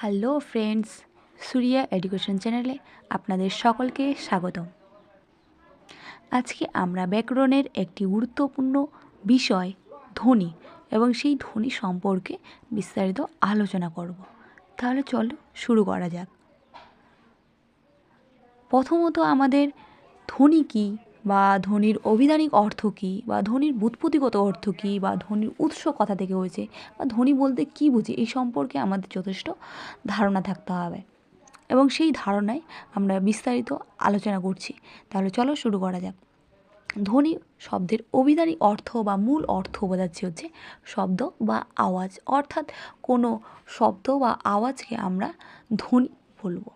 Hello friends, Surya education চ্যানেলে আপনাদের সকলকে স্বাগতম। আজকে আমরা ব্যাকরণের একটি গুরুত্বপূর্ণ বিষয় ধ্বনি এবং সেই ধ্বনি সম্পর্কে বিস্তারিত আলোচনা করব। তাহলে চলো শুরু করা যাক। প্রথমত আমাদের ধ্বনি কী বা ধ্বনির অভিধানিক অর্থ কী বা ধ্বনির ব্যুৎপত্তিগত অর্থ কী বা ধ্বনির উৎস কোথা থেকে হয়েছে বা ধ্বনি বলতে কী বুঝি, এই সম্পর্কে আমাদের যথেষ্ট ধারণা থাকতে হবে এবং সেই ধারণায় আমরা বিস্তারিত আলোচনা করছি। তাহলে চলো শুরু করা যাক। ধ্বনি শব্দের অভিধানিক অর্থ বা মূল অর্থ বোঝাচ্ছে হচ্ছে শব্দ বা আওয়াজ, অর্থাৎ কোনো শব্দ বা আওয়াজকে আমরা ধ্বনি বলবো।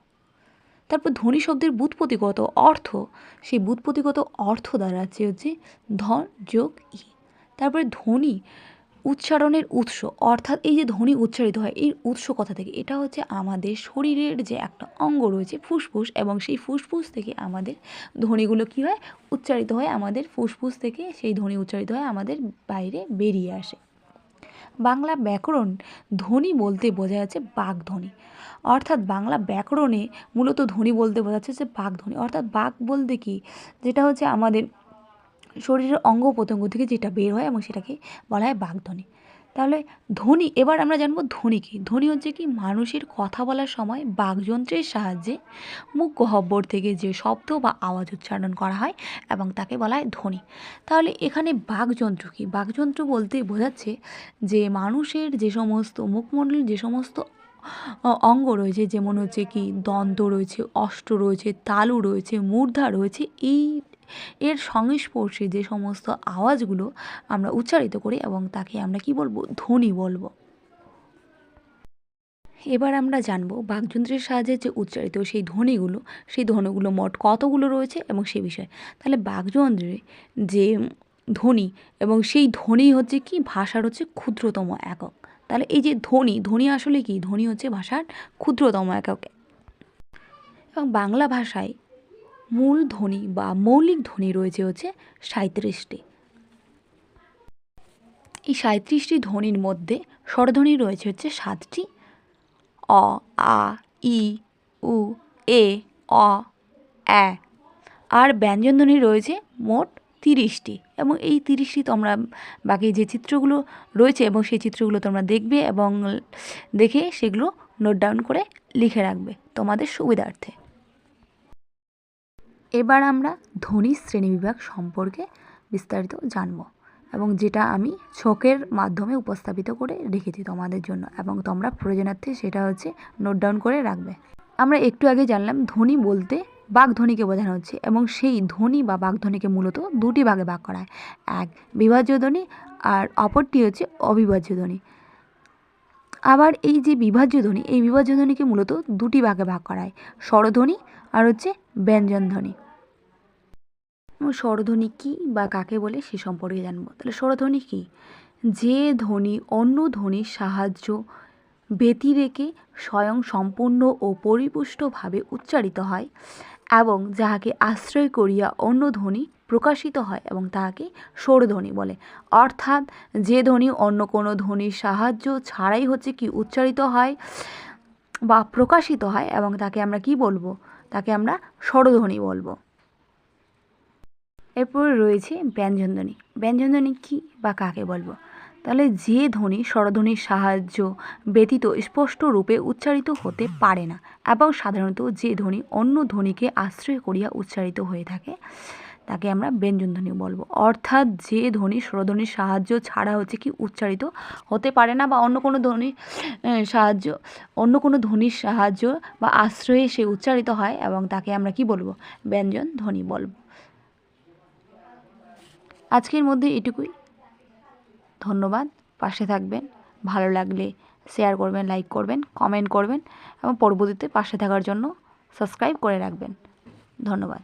তারপর ধ্বনি শব্দের ব্যুৎপত্তিগত অর্থ, সেই ব্যুৎপত্তিগত অর্থ দাঁড়াচ্ছে হচ্ছে ধন যোগ ই। তারপরে ধ্বনি উচ্চারণের উৎস, অর্থাৎ এই যে ধ্বনি উচ্চারিত হয় এর উৎস কথা থেকে, এটা হচ্ছে আমাদের শরীরের যে একটা অঙ্গ রয়েছে ফুসফুস, এবং সেই ফুসফুস থেকে আমাদের ধ্বনিগুলো কী হয়, উচ্চারিত হয়, আমাদের ফুসফুস থেকে সেই ধ্বনি উচ্চারিত হয় আমাদের বাইরে বেরিয়ে আসে। বাংলা ব্যাকরণ ধ্বনি বলতে বোঝা যাচ্ছে বাকধ্বনি, অর্থাৎ বাংলা ব্যাকরণে মূলত ধ্বনি বলতে বোঝাচ্ছে যে বাকধ্বনি, অর্থাৎ বাক বলতে কি, যেটা হচ্ছে আমাদের শরীরের অঙ্গ প্রত্যঙ্গ থেকে যেটা বের হয় এবং সেটাকে বলা হয় বাকধ্বনি। তাহলে ধ্বনি, এবার আমরা জানবো ধ্বনি কী। ধ্বনি হচ্ছে কি, মানুষের কথা বলার সময় বাকযন্ত্রের সাহায্যে মুখ গহ্বর থেকে যে শব্দ বা আওয়াজ উচ্চারণ করা হয় এবং তাকে বলা হয় ধ্বনি। তাহলে এখানে বাকযন্ত্র কী? বাকযন্ত্র বলতে বোঝাচ্ছে যে মানুষের যে সমস্ত মুখমণ্ডলের যে সমস্ত অঙ্গ রয়েছে, যেমন হচ্ছে কি দন্ত রয়েছে, অষ্ট রয়েছে, তালু রয়েছে, মূর্ধা রয়েছে, এর সংস্পর্শে যে সমস্ত আওয়াজগুলো আমরা উচ্চারিত করি এবং তাকে আমরা কি বলবো, ধ্বনি বলবো। এবার আমরা জানবো বাকযন্ত্রের সাহায্যে যে উচ্চারিত সেই ধ্বনিগুলো মোট কতগুলো রয়েছে এবং সে বিষয়ে। তাহলে বাকযন্ত্রে যে ধ্বনি এবং সেই ধ্বনি হচ্ছে কি ভাষার হচ্ছে ক্ষুদ্রতম একক। তাহলে এই যে ধ্বনি আসলে কি, ধ্বনি হচ্ছে ভাষার ক্ষুদ্রতম একক। এবং বাংলা ভাষায় মূল ধ্বনি বা মৌলিক ধ্বনি রয়েছে হচ্ছে 37টি। এই 37টি ধ্বনির মধ্যে স্বরধ্বনি রয়েছে হচ্ছে 7টি, অ, আ, ই, উ, এ, অ, এ। আর ব্যঞ্জনধ্বনি রয়েছে মোট 30টি, এবং এই 30টি তোমরা বাকি যে চিত্রগুলো রয়েছে এবং সেই চিত্রগুলো তোমরা দেখবে এবং দেখে সেগুলো নোট ডাউন করে লিখে রাখবে তোমাদের সুবিধার্থে। এবার আমরা ধ্বনি শ্রেণীবিভাগ সম্পর্কে বিস্তারিত জানব, এবং যেটা আমি ছকের মাধ্যমে উপস্থাপিত করে রেখেছি তোমাদের জন্য, এবং তোমরা প্রয়োজনার্থে সেটা হচ্ছে নোট ডাউন করে রাখবে। আমরা একটু আগে জানলাম ধ্বনি বলতে বাকধ্বনিকে বোঝানো হচ্ছে, এবং সেই ধ্বনি বা বাকধ্বনিকে মূলত দুটি ভাগে ভাগ করা হয়, এক বিভাজ্য ধ্বনি আর অপরটি হচ্ছে অবিভাজ্য ধ্বনি। আবার এই যে বিভাজ্য ধ্বনি, এই বিভাজ্য ধ্বনিকে মূলত দুটি ভাগে ভাগ করা হয়, স্বরধ্বনি আর হচ্ছে ব্যঞ্জনধ্বনি। স্বরধ্বনি কী বা কাকে বলে সে সম্পর্কে জানবো। তাহলে স্বরধ্বনি কী? যে ধ্বনি অন্য ধ্বনির সাহায্য ব্যতিরেকে স্বয়ং সম্পূর্ণ ও পরিপুষ্টভাবে উচ্চারিত হয় এবং যাহাকে আশ্রয় করিয়া অন্য ধ্বনি প্রকাশিত হয় এবং তাহাকে স্বরধ্বনি বলে। অর্থাৎ যে ধ্বনি অন্য কোনো ধ্বনির সাহায্য ছাড়াই হচ্ছে কি উচ্চারিত হয় বা প্রকাশিত হয় এবং তাকে আমরা কি বলবো, তাকে আমরা স্বরধ্বনি বলবো। এরপরে রয়েছে ব্যঞ্জনধ্বনি। ব্যঞ্জনধ্বনি কী বা কাকে বলবো? তাহলে যে ধ্বনি স্বরধ্বনির সাহায্য ব্যতীত স্পষ্ট রূপে উচ্চারিত হতে পারে না এবং সাধারণত যে ধ্বনি অন্য ধ্বনিকে আশ্রয় করিয়া উচ্চারিত হয়ে থাকে তাকে আমরা ব্যঞ্জনধ্বনি বলবো। অর্থাৎ যে ধ্বনি স্বরধ্বনির সাহায্য ছাড়া হচ্ছে কি উচ্চারিত হতে পারে না বা অন্য কোনো ধ্বনির সাহায্য বা আশ্রয়ে সে উচ্চারিত হয় এবং তাকে আমরা কি বলবো, ব্যঞ্জনধ্বনি বলবো। আজকের মধ্যে এটুকুই। ধন্যবাদ। পাশে থাকবেন, ভালো লাগলে শেয়ার করবেন, লাইক করবেন, কমেন্ট করবেন এবং পরবর্তীতে পাশে থাকার জন্য সাবস্ক্রাইব করে রাখবেন। ধন্যবাদ।